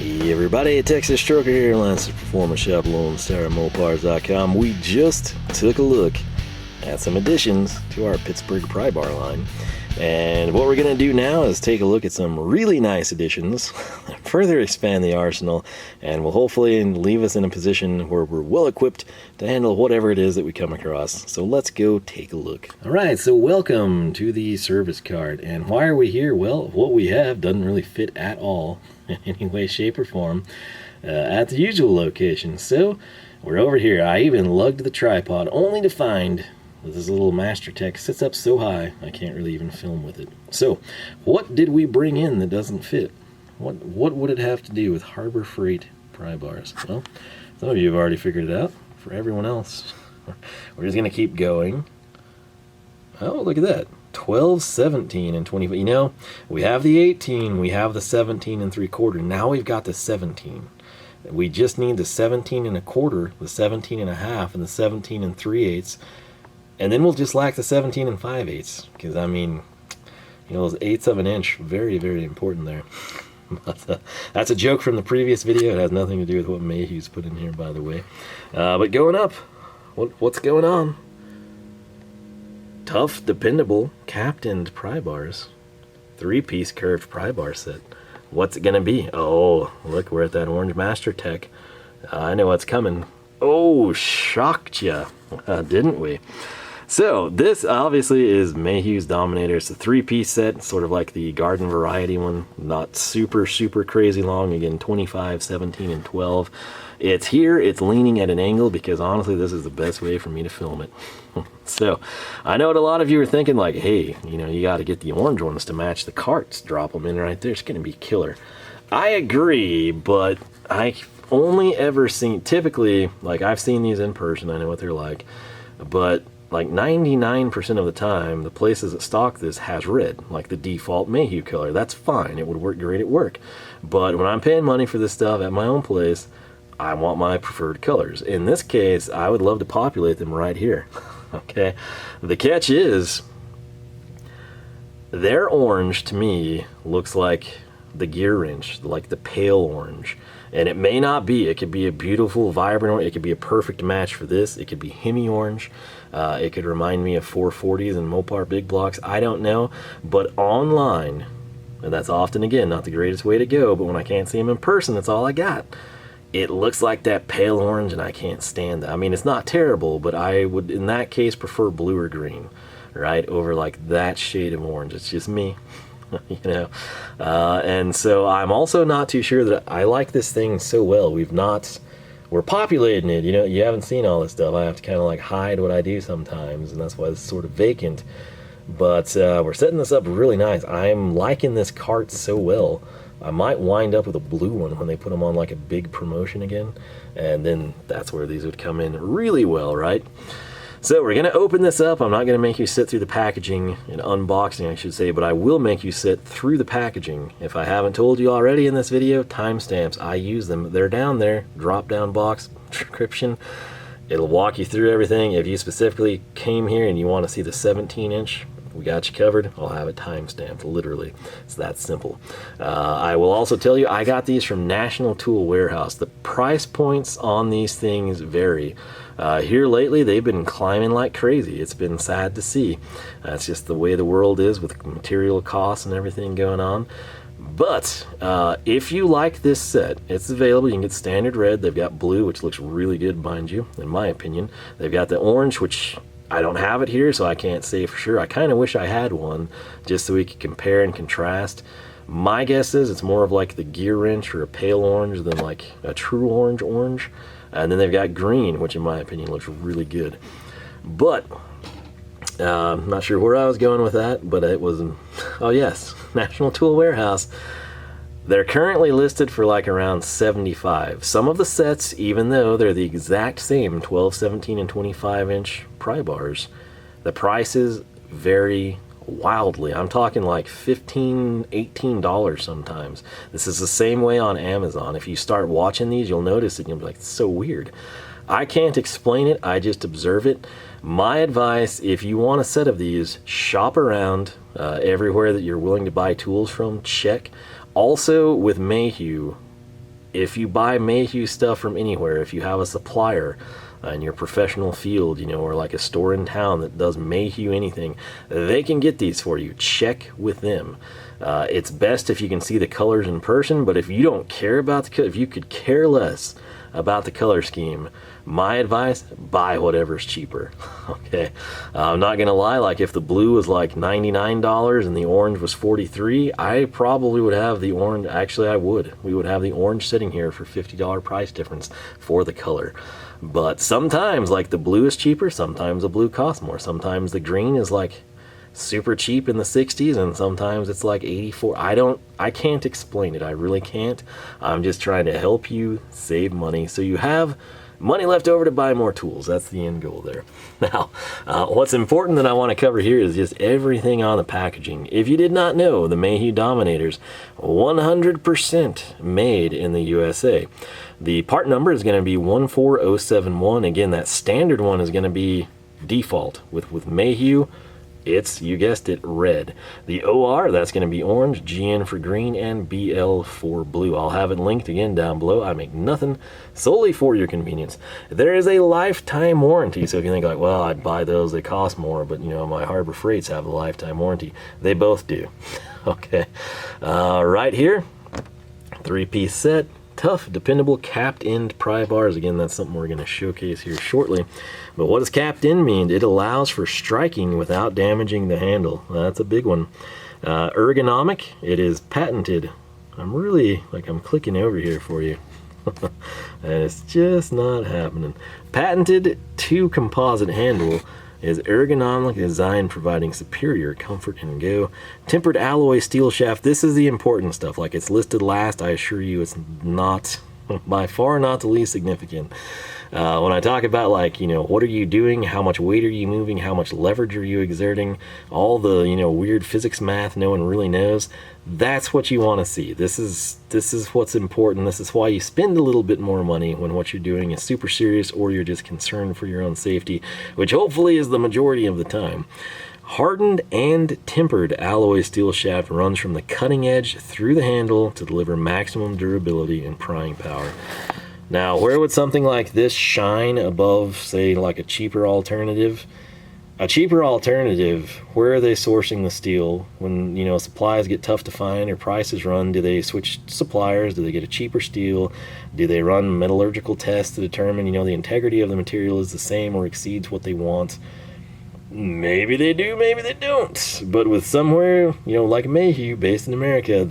Hey everybody, Texas Stroker here, Lancer Performance Shop, Lone Star Mopars.com. We just took a look at some additions to our Pittsburgh Pry Bar line. And what we're going to do now is take a look at some really nice additions, further expand the arsenal, and will hopefully leave us in a position where we're well equipped to handle whatever it is that we come across. So let's go take a look. Alright, so welcome to the service cart. And why are we here? Well, what we have doesn't really fit at all in any way, shape, or form at the usual location. So we're over here. I even lugged the tripod only to find this little Master Tech sits up so high I can't really even film with it. So what did we bring in that doesn't fit? What would it have to do with Harbor Freight pry bars? Well, some of you have already figured it out. For everyone else, we're just gonna keep going. Oh, look at that. 12, 17, and 20. You know, we have the 18, we have the 17 and 3/4. Now we've got the 17. We just need the 17 and 1/4, the 17 and 1/2, and the 17 and 3/8. And then we'll just lack the 17 and 5/8, because I mean, you know, those 1/8 of an inch, very, very important there. But, that's a joke from the previous video. It has nothing to do with what Mayhew's put in here, by the way. But going up, what's going on? Tough, dependable, captained pry bars. 3-piece curved pry bar set. What's it gonna be? Oh, look, we're at that orange Master Tech. I know what's coming. Oh, shocked ya, didn't we? So this obviously is Mayhew's Dominator. It's a 3-piece set, sort of like the garden variety one. Not super crazy long. Again, 25, 17, and 12. It's here, it's leaning at an angle because honestly this is the best way for me to film it. So I know what a lot of you are thinking, like, hey, you know, you got to get the orange ones to match the carts. Drop them in right there. It's going to be killer. I agree, but I've only ever seen, typically, like, I've seen these in person. I know what they're like, but like 99% of the time, the places that stock this has red, like the default Mayhew color. That's fine. It would work great at work. But when I'm paying money for this stuff at my own place, I want my preferred colors. In this case, I would love to populate them right here. Okay. The catch is, their orange to me looks like the gear wrench, like the pale orange. And it may not be. It could be a beautiful, vibrant orange. It could be a perfect match for this. It could be Hemi orange. It could remind me of 440s and Mopar big blocks. I don't know. But online, and that's often, again, not the greatest way to go, but when I can't see them in person, that's all I got. It looks like that pale orange, and I can't stand that. I mean, it's not terrible, but I would, in that case, prefer blue or green, right, over like that shade of orange. It's just me. You know, and so I'm also not too sure that I like this thing so well. We're populating it, you know. You haven't seen all this stuff. I have to kind of like hide what I do sometimes, and that's why it's sort of vacant. But we're setting this up really nice. I'm liking this cart so well. I might wind up with a blue one when they put them on like a big promotion again, and then that's where these would come in really well, right? So we're going to open this up. I'm not going to make you sit through the packaging and unboxing, I should say, but I will make you sit through the packaging. If I haven't told you already in this video, timestamps, I use them. They're down there, drop-down box description. It'll walk you through everything. If you specifically came here and you want to see the 17-inch, we got you covered. I'll have it timestamped, literally. It's that simple. I will also tell you, I got these from National Tool Warehouse. The price points on these things vary. Here lately, they've been climbing like crazy. It's been sad to see. That's just the way the world is with material costs and everything going on. But if you like this set, it's available. You can get standard red. They've got blue, which looks really good, mind you, in my opinion. They've got the orange, which I don't have it here, so I can't say for sure. I kind of wish I had one, just so we could compare and contrast. My guess is it's more of like the gear wrench or a pale orange than like a true orange. And then they've got green, which in my opinion looks really good. But I'm not sure where I was going with that, but it was, oh yes, National Tool Warehouse. They're currently listed for like around $75. Some of the sets, even though they're the exact same 12, 17, and 25-inch pry bars, the prices vary wildly. I'm talking like $15, $18 sometimes. This is the same way on Amazon. If you start watching these, you'll notice it and you'll be like, it's so weird. I can't explain it, I just observe it. My advice, if you want a set of these, shop around everywhere that you're willing to buy tools from, check. Also with Mayhew, if you buy Mayhew stuff from anywhere, if you have a supplier in your professional field, you know, or like a store in town that does Mayhew anything, they can get these for you. Check with them. It's best if you can see the colors in person, but if you don't care about if you could care less about the color scheme, my advice, buy whatever's cheaper. Okay, I'm not gonna lie, like if the blue was like $99 and the orange was $43, I probably would have the orange. Actually, we would have the orange sitting here for $50 price difference for the color. But sometimes like the blue is cheaper, sometimes the blue costs more, sometimes the green is like super cheap in the 60s, and sometimes it's like 84. I can't explain it. I really can't. I'm just trying to help you save money so you have money left over to buy more tools. That's the end goal there. Now, what's important that I want to cover here is just everything on the packaging. If you did not know, the Mayhew Dominators, 100% made in the USA. The part number is going to be 14071. Again, that standard one is going to be default. With Mayhew, it's, you guessed it, red. The OR, that's going to be orange, GN for green, and BL for blue. I'll have it linked again down below. I make nothing solely for your convenience. There is a lifetime warranty, so if you think like, well, I'd buy those, they cost more, but you know, my Harbor Freights have a lifetime warranty. They both do. Okay, right here, 3-piece set. Tough, dependable, capped end pry bars. Again, that's something we're going to showcase here shortly. But what does capped end mean? It allows for striking without damaging the handle. That's a big one. Ergonomic, it is patented. I'm clicking over here for you. And it's just not happening. Patented 2 composite handle is ergonomic design, providing superior comfort and go. Tempered alloy steel shaft. This is the important stuff. Like, it's listed last. I assure you it's not, by far not the least significant. When I talk about, like, you know, what are you doing, how much weight are you moving, how much leverage are you exerting, all the, you know, weird physics math no one really knows, that's what you want to see. This is what's important. This is why you spend a little bit more money when what you're doing is super serious, or you're just concerned for your own safety, which hopefully is the majority of the time. Hardened and tempered alloy steel shaft runs from the cutting edge through the handle to deliver maximum durability and prying power. Now, where would something like this shine above, say, like a cheaper alternative? A cheaper alternative, where are they sourcing the steel? When, you know, supplies get tough to find or prices run, do they switch suppliers? Do they get a cheaper steel? Do they run metallurgical tests to determine, you know, the integrity of the material is the same or exceeds what they want? Maybe they do, maybe they don't. But with somewhere, you know, like Mayhew, based in America,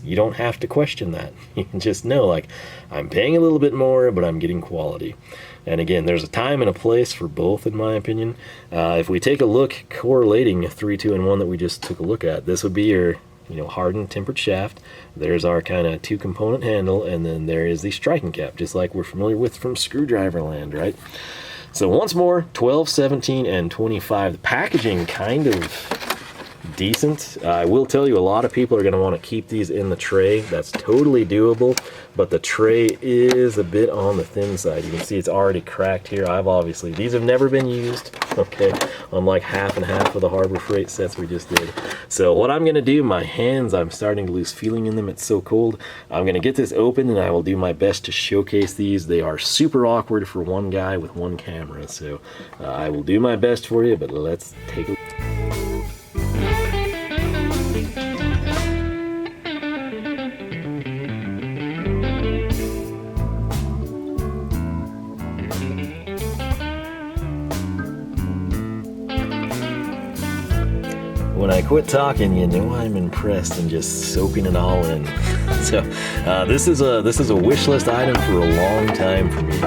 you don't have to question that. You can just know, like, I'm paying a little bit more, but I'm getting quality. And again, there's a time and a place for both, in my opinion. If we take a look, correlating 3, 2, and 1 that we just took a look at, this would be your, you know, hardened tempered shaft. There's our kind of 2-component handle, and then there is the striking cap, just like we're familiar with from screwdriver land, right? So once more, 12, 17, and 25. The packaging kind of decent. I will tell you, a lot of people are going to want to keep these in the tray. That's totally doable, but the tray is a bit on the thin side. You can see it's already cracked here. These have never been used, okay, unlike half and half of the Harbor Freight sets we just did. So what I'm going to do, my hands, I'm starting to lose feeling in them. It's so cold. I'm going to get this open, and I will do my best to showcase these. They are super awkward for one guy with one camera, so I will do my best for you, but let's take a look. When I quit talking, you know I'm impressed and just soaking it all in. So this is a wish list item for a long time for me.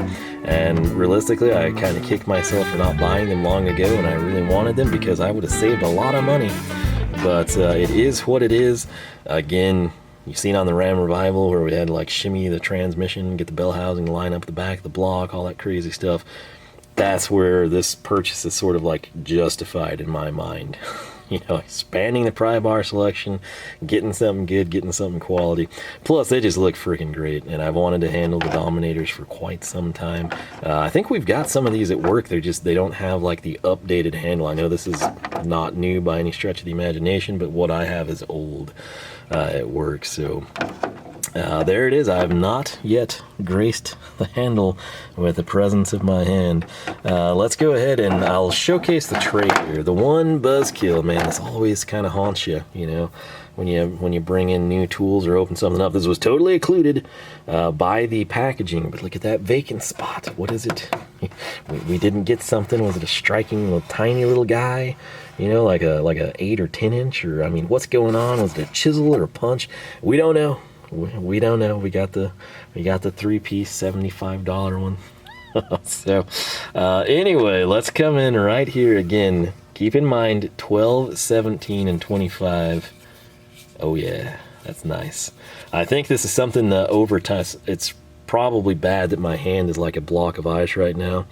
And realistically, I kind of kicked myself for not buying them long ago, and I really wanted them because I would have saved a lot of money. But it is what it is. Again, you've seen on the Ram Revival where we had to like shimmy the transmission, get the bell housing, line up the back of the block, all that crazy stuff. That's where this purchase is sort of like justified in my mind. You know, expanding the pry bar selection, getting something good, getting something quality. Plus, they just look freaking great, and I've wanted to handle the Dominators for quite some time. I think we've got some of these at work. They don't have like the updated handle. I know this is not new by any stretch of the imagination, but what I have is old at work. So There it is. I have not yet graced the handle with the presence of my hand. Let's go ahead and I'll showcase the tray here. The one buzzkill, man, this always kind of haunts you, you know, when you bring in new tools or open something up. This was totally occluded by the packaging, but look at that vacant spot. What is it? We didn't get something. Was it a striking little tiny little guy? You know, like a 8 or 10 inch, or I mean, what's going on? Was it a chisel or a punch? We don't know. We don't know. We got the 3-piece $75 one. So anyway, let's come in right here again. Keep in mind 12, 17, and 25. Oh yeah, that's nice. I think this is something that over time, it's probably bad that my hand is like a block of ice right now,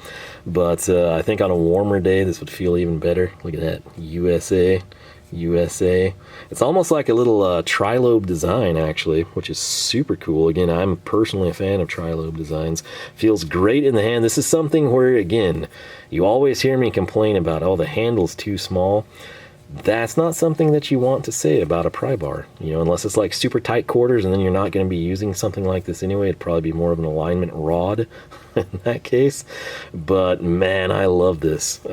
but I think on a warmer day this would feel even better. Look at that, USA. It's almost like a little tri-lobe design actually, which is super cool. Again, I'm personally a fan of tri-lobe designs. Feels great in the hand. This is something where, again, you always hear me complain about, oh, the handle's too small. That's not something that you want to say about a pry bar, you know, unless it's like super tight quarters, and then you're not going to be using something like this anyway. It'd probably be more of an alignment rod in that case. But man, I love this.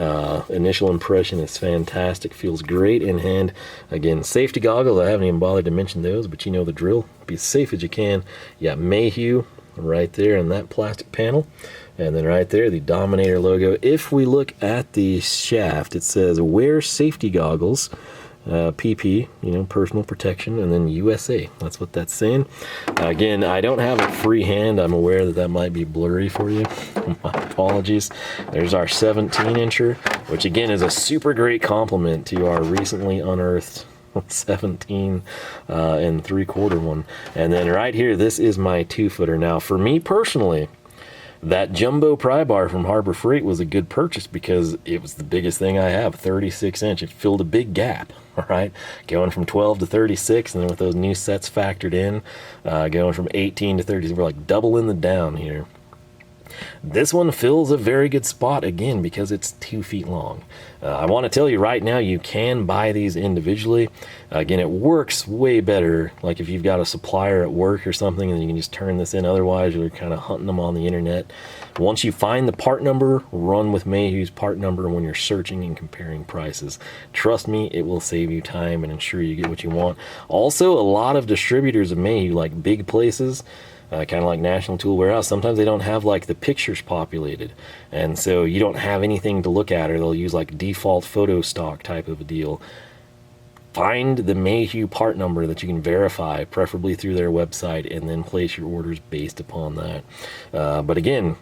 Initial impression is fantastic. Feels great in hand. Again, safety goggles, I haven't even bothered to mention those, but you know the drill. Be as safe as you can. You got Mayhew right there in that plastic panel. And then right there, the Dominator logo. If we look at the shaft, it says wear safety goggles, PP, you know, personal protection, and then USA. That's what that's saying. Again, I don't have a free hand. I'm aware that that might be blurry for you. My apologies. There's our 17-incher, which again is a super great complement to our recently unearthed 17 and 3/4 one. And then right here, this is my 2-footer. Now, for me personally, that jumbo pry bar from Harbor Freight was a good purchase because it was the biggest thing I have, 36 inch. It filled a big gap, all right? Going from 12 to 36, and then with those new sets factored in, going from 18 to 30, we're like doubling the down here. This one fills a very good spot, again, because it's 2 feet long. I want to tell you right now, you can buy these individually. Again, it works way better, like if you've got a supplier at work or something, and you can just turn this in. Otherwise, you're kind of hunting them on the internet. Once you find the part number, run with Mayhew's part number when you're searching and comparing prices. Trust me, it will save you time and ensure you get what you want. Also, a lot of distributors of Mayhew, like big places, kind of like National Tool Warehouse, sometimes they don't have like the pictures populated, and so you don't have anything to look at, or they'll use like default photo stock type of a deal. Find the Mayhew part number that you can verify, preferably through their website, and then place your orders based upon that. But again,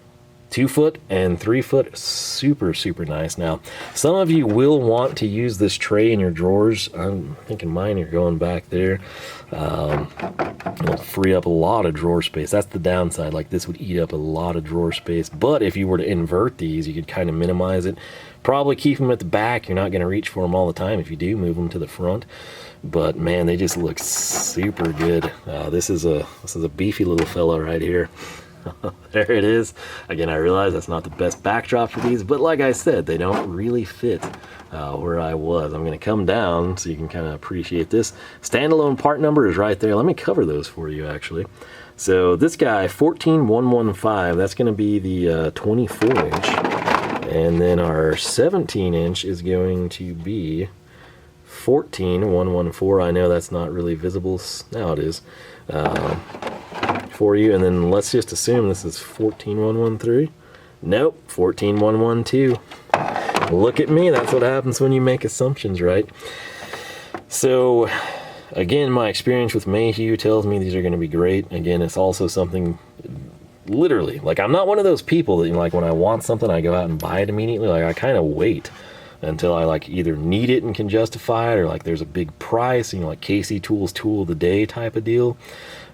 2-foot and 3-foot, super, super nice. Now, some of you will want to use this tray in your drawers. I'm thinking mine are going back there. It'll free up a lot of drawer space. That's the downside. Like, this would eat up a lot of drawer space. But if you were to invert these, you could kind of minimize it. Probably keep them at the back. You're not going to reach for them all the time. If you do, move them to the front. But man, they just look super good. This is a beefy little fella right here. There it is. Again, I realize that's not the best backdrop for these, but like I said, they don't really fit where I was. I'm going to come down so you can kind of appreciate this. Standalone part number is right there. Let me cover those for you, actually. So this guy, 14115, that's going to be the 24-inch. And then our 17-inch is going to be 14114. I know that's not really visible. Now it is. For you, and then let's just assume this is 14113. Nope, 14112. Look at me, that's what happens when you make assumptions, right? So again, my experience with Mayhew tells me these are going to be great. Again, it's also something, literally, like, I'm not one of those people that, you know, like, when I want something I go out and buy it immediately. Like, I kind of wait until I like either need it and can justify it, or like there's a big price, you know, like KC Tools tool of the day type of deal.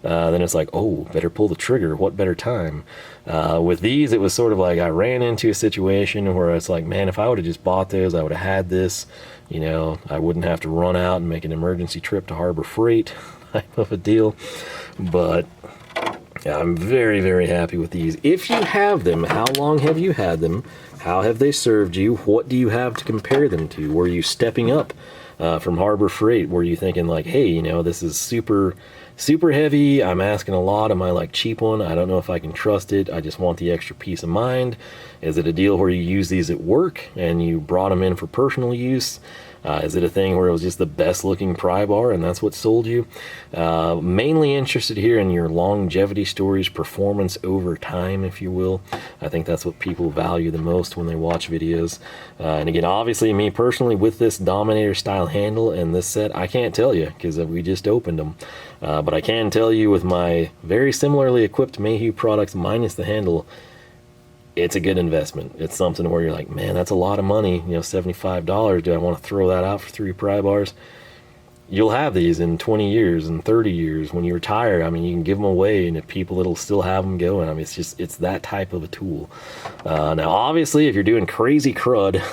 Then it's like, oh, better pull the trigger. What better time? With these, it was sort of like I ran into a situation where it's like, man, if I would have just bought those, I would have had this. You know, I wouldn't have to run out and make an emergency trip to Harbor Freight type of a deal. But yeah, I'm very, very happy with these. If you have them, how long have you had them? How have they served you? What do you have to compare them to? Were you stepping up from Harbor Freight, where you're thinking like, hey, you know, this is super heavy. I'm asking a lot. Am I like cheap one? I don't know if I can trust it. I just want the extra peace of mind. Is it a deal where you use these at work and you brought them in for personal use? Is it a thing where it was just the best looking pry bar and that's what sold you? Mainly interested here in your longevity stories, performance over time, if you will. I think that's what people value the most when they watch videos. And again, obviously me personally, with this Dominator style handle and this set, I can't tell you because we just opened them. But I can tell you with my very similarly equipped Mayhew products minus the handle, it's a good investment. It's something where you're like, man, that's a lot of money, you know, $75. Do I want to throw that out for 3 pry bars? You'll have these in 20 years and 30 years when you retire. I mean, you can give them away, and if people, it'll still have them going. I mean, it's that type of a tool. Now, obviously, if you're doing crazy crud,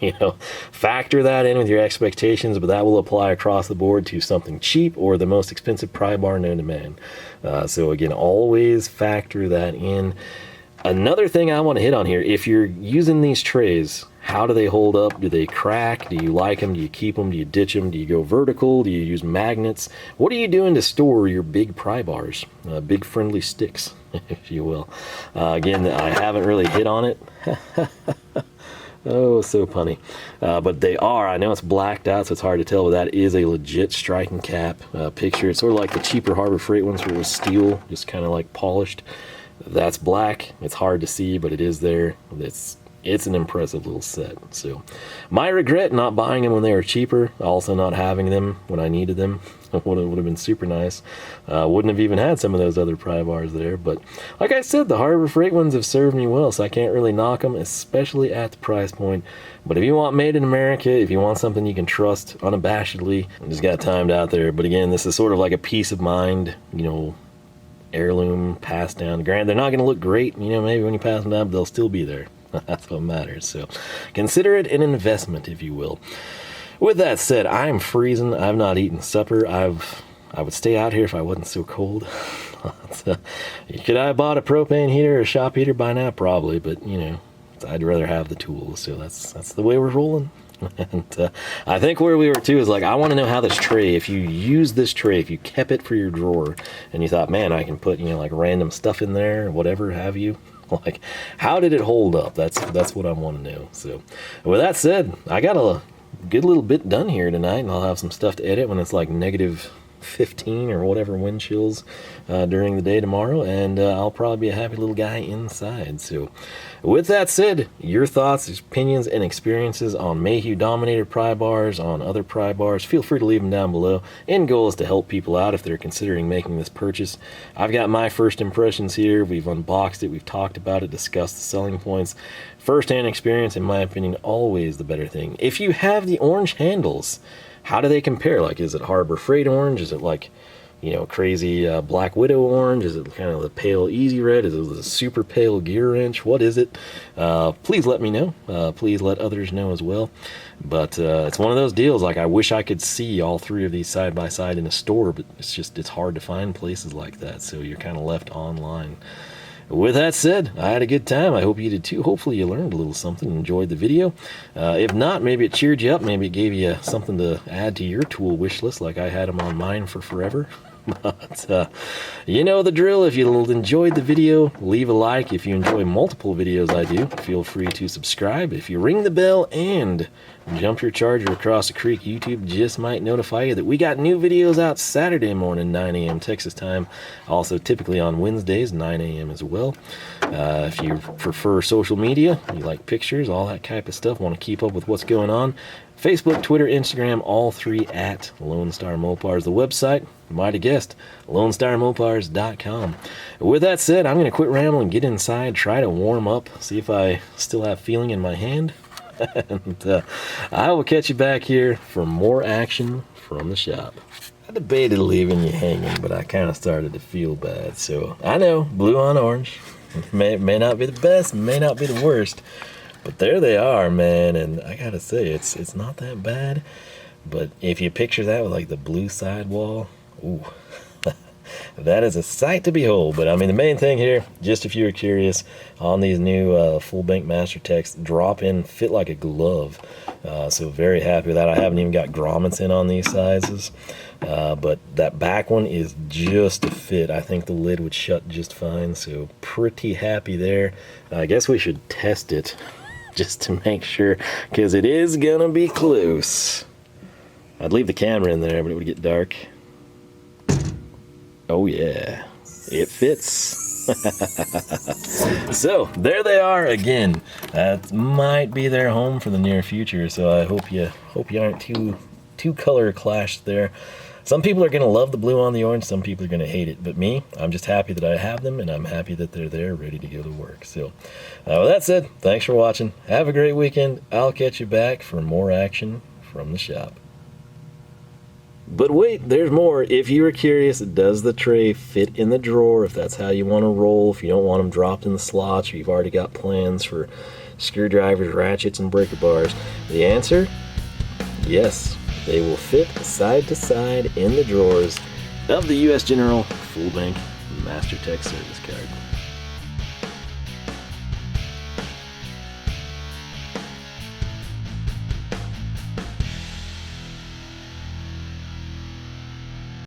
you know, factor that in with your expectations, but that will apply across the board to something cheap or the most expensive pry bar known to man. So again, always factor that in. Another thing I want to hit on here, if you're using these trays, how do they hold up? Do they crack? Do you like them? Do you keep them? Do you ditch them? Do you go vertical? Do you use magnets? What are you doing to store your big pry bars? Big friendly sticks, if you will. Again, I haven't really hit on it. Oh, so punny. But they are, I know it's blacked out, so it's hard to tell, but that is a legit striking cap picture. It's sort of like the cheaper Harbor Freight ones where it was steel, just kind of like polished. That's black. It's hard to see, but it is there. It's an impressive little set. So my regret not buying them when they were cheaper, also not having them when I needed them. would have been super nice. Wouldn't have even had some of those other pry bars there, but like I said, the Harbor Freight ones have served me well, so I can't really knock them, especially at the price point. But if you want made in America, if you want something you can trust unabashedly, just got timed out there. But again, this is sort of like a peace of mind, you know, heirloom passed down. Granted, they're not going to look great, you know, maybe when you pass them down, but they'll still be there. That's what matters. So consider it an investment, if you will. With that said, I'm freezing. I've not eaten supper. I would stay out here if I wasn't so cold. Could I have bought a propane heater or a shop heater by now? Probably, but you know, I'd rather have the tools. So that's the way we're rolling. And I think where we were too is like, I want to know how this tray, if you use this tray, if you kept it for your drawer and you thought, man, I can put, you know, like random stuff in there or whatever have you, like how did it hold up? That's what I want to know. So with that said, I got a good little bit done here tonight, and I'll have some stuff to edit when it's like negative 15 or whatever wind chills during the day tomorrow, and I'll probably be a happy little guy inside. So with that said, your thoughts, opinions, and experiences on Mayhew Dominator pry bars, on other pry bars, feel free to leave them down below. End goal is to help people out if they're considering making this purchase. I've got my first impressions here. We've unboxed it, we've talked about it, discussed the selling points. First-hand experience, in my opinion, always the better thing. If you have the orange handles, how do they compare? Like, is it Harbor Freight orange? Is it like, you know, crazy Black Widow orange? Is it kind of the pale easy red? Is it the super pale gear wrench? What is it? Please let me know. Please let others know as well. But it's one of those deals, like I wish I could see all 3 of these side by side in a store, but it's hard to find places like that, so you're kind of left online. With that said, I had a good time. I hope you did too. Hopefully you learned a little something and enjoyed the video. If not, maybe it cheered you up. Maybe it gave you something to add to your tool wish list like I had them on mine for forever. But you know the drill. If you enjoyed the video, leave a like. If you enjoy multiple videos I do, feel free to subscribe. If you ring the bell and jump your charger across the creek, YouTube just might notify you that we got new videos out Saturday morning, 9 a.m. Texas time. Also typically on Wednesdays, 9 a.m. as well. If you prefer social media, you like pictures, all that type of stuff, want to keep up with what's going on, Facebook, Twitter, Instagram, all 3 at Lone Star Mopars. The website, you might have guessed, LoneStarMopars.com. With that said, I'm going to quit rambling, get inside, try to warm up, see if I still have feeling in my hand. And I will catch you back here for more action from the shop. I debated leaving you hanging, but I kind of started to feel bad. So I know, blue on orange. May not be the best, may not be the worst. But there they are, man, and I gotta say, it's not that bad. But if you picture that with like the blue sidewall, ooh, that is a sight to behold. But I mean, the main thing here, just if you were curious, on these new full bank Master Techs, drop in, fit like a glove. So very happy with that. I haven't even got grommets in on these sizes, but that back one is just a fit. I think the lid would shut just fine, so pretty happy there. I guess we should test it just to make sure, because it is gonna be close. I'd leave the camera in there, but it would get dark. Oh yeah, it fits. So there they are again. That might be their home for the near future. So I hope you aren't too color clashed there. Some people are gonna love the blue on the orange. Some people are gonna hate it. But me, I'm just happy that I have them, and I'm happy that they're there, ready to go to work. So with that said, thanks for watching. Have a great weekend. I'll catch you back for more action from the shop. But wait, there's more. If you were curious, does the tray fit in the drawer? If that's how you want to roll, if you don't want them dropped in the slots, or you've already got plans for screwdrivers, ratchets, and breaker bars, the answer, yes, they will fit side to side in the drawers of the U.S. General Full Bank Master Tech Service Card.